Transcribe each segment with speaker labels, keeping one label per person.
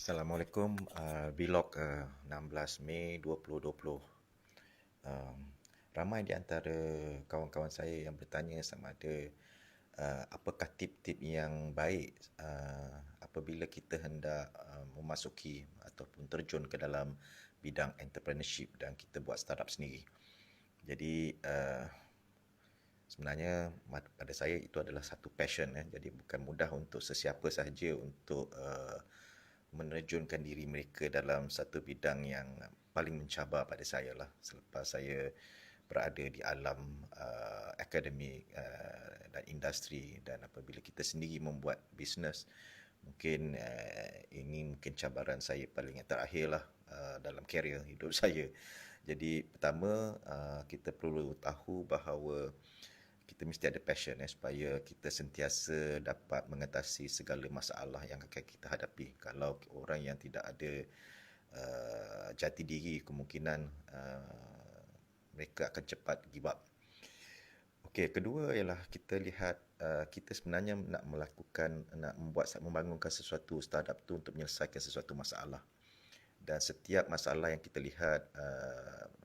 Speaker 1: Assalamualaikum, vlog 16 Mei 2020. Um, Ramai di antara kawan-kawan saya yang bertanya sama ada apakah tip-tip yang baik apabila kita hendak memasuki ataupun terjun ke dalam bidang entrepreneurship dan kita buat startup sendiri. Jadi sebenarnya pada saya itu adalah satu passion, jadi bukan mudah untuk sesiapa sahaja untuk menerjunkan diri mereka dalam satu bidang yang paling mencabar pada saya lah selepas saya berada di alam akademik dan industri. Dan apabila kita sendiri membuat bisnes, mungkin ini mungkin cabaran saya paling yang terakhir lah dalam karier hidup saya. Jadi pertama, kita perlu tahu bahawa kita mesti ada passion supaya kita sentiasa dapat mengatasi segala masalah yang akan kita hadapi. Kalau orang yang tidak ada jati diri, kemungkinan mereka akan cepat give up. Okey, kedua ialah kita lihat kita sebenarnya nak membangunkan sesuatu startup tu untuk menyelesaikan sesuatu masalah. Dan setiap masalah yang kita lihat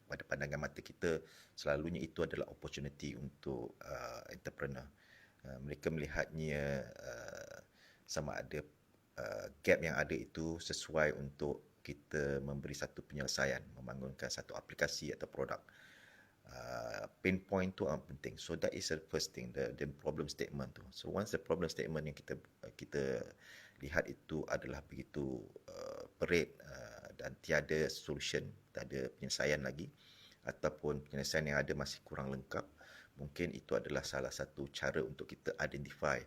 Speaker 1: pada pandangan mata kita, selalunya itu adalah opportunity untuk entrepreneur. Mereka melihatnya sama ada gap yang ada itu sesuai untuk kita memberi satu penyelesaian, membangunkan satu aplikasi atau produk. Pain point tu amat penting. So that is the first thing, the problem statement tu. So once the problem statement yang kita lihat itu adalah begitu perit dan tiada solution, tak ada penyelesaian lagi, ataupun penyelesaian yang ada masih kurang lengkap, mungkin itu adalah salah satu cara untuk kita identify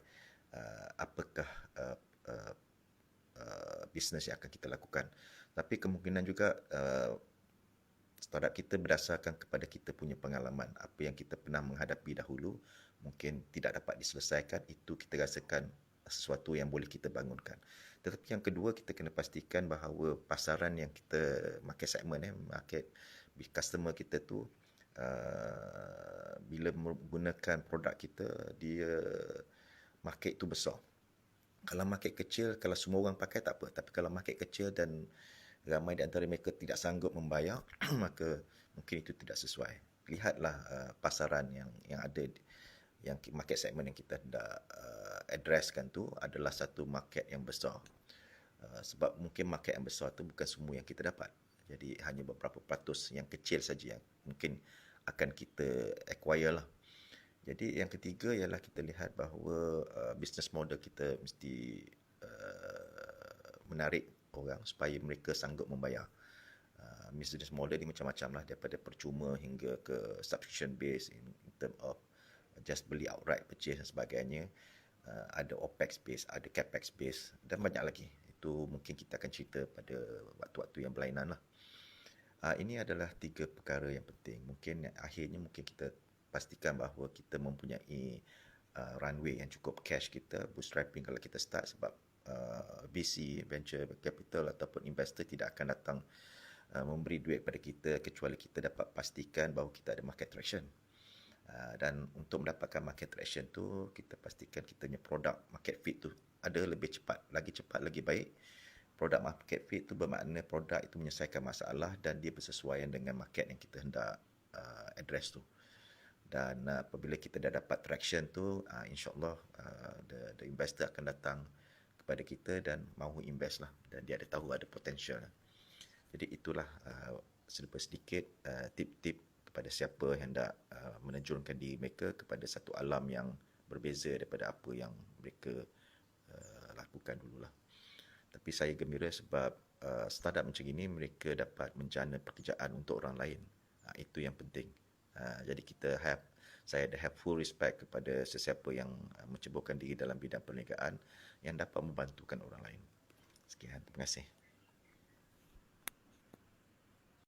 Speaker 1: apakah bisnes yang akan kita lakukan. Tapi kemungkinan juga startup kita berdasarkan kepada kita punya pengalaman, apa yang kita pernah menghadapi dahulu mungkin tidak dapat diselesaikan, itu kita rasakan sesuatu yang boleh kita bangunkan. Tetapi yang kedua, kita kena pastikan bahawa pasaran yang kita market segment, market customer kita tu bila menggunakan produk kita, dia market tu besar. Kalau market kecil, kalau semua orang pakai tak apa, tapi kalau market kecil dan ramai di antara mereka tidak sanggup membayar, maka mungkin itu tidak sesuai. Lihatlah pasaran yang ada, yang market segment yang kita hendak addresskan tu adalah satu market yang besar. Sebab mungkin market yang besar tu bukan semua yang kita dapat. Jadi hanya beberapa peratus yang kecil saja yang mungkin akan kita acquire lah. Jadi yang ketiga ialah kita lihat bahawa business model kita mesti menarik orang supaya mereka sanggup membayar. Business model ni macam-macam lah, daripada percuma hingga ke subscription base in term of just beli outright purchase dan sebagainya. Ada OPEX base, ada CAPEX base dan banyak lagi. Itu mungkin kita akan cerita pada waktu-waktu yang berlainan lah. Ini adalah 3 perkara yang penting. Mungkin akhirnya mungkin kita pastikan bahawa kita mempunyai runway yang cukup, cash kita, bootstrapping kalau kita start, sebab VC, venture capital ataupun investor tidak akan datang memberi duit pada kita kecuali kita dapat pastikan bahawa kita ada market traction. Dan untuk mendapatkan market traction tu, kita pastikan kita punya produk market fit tu ada lebih cepat, lagi baik. Produk market fit tu bermakna produk itu menyelesaikan masalah dan dia bersesuaian dengan market yang kita hendak address tu. Dan apabila kita dah dapat traction tu, insyaAllah the investor akan datang kepada kita dan mahu invest lah, dan dia ada tahu ada potential. Jadi itulah sedikit tip-tip kepada siapa yang hendak menerjunkan diri mereka kepada satu alam yang berbeza daripada apa yang mereka lakukan dululah. Tapi saya gembira sebab startup macam ini mereka dapat menjana pekerjaan untuk orang lain. Itu yang penting. Jadi saya have full respect kepada sesiapa yang menceburkan diri dalam bidang perniagaan yang dapat membantukan orang lain. Sekian, terima kasih.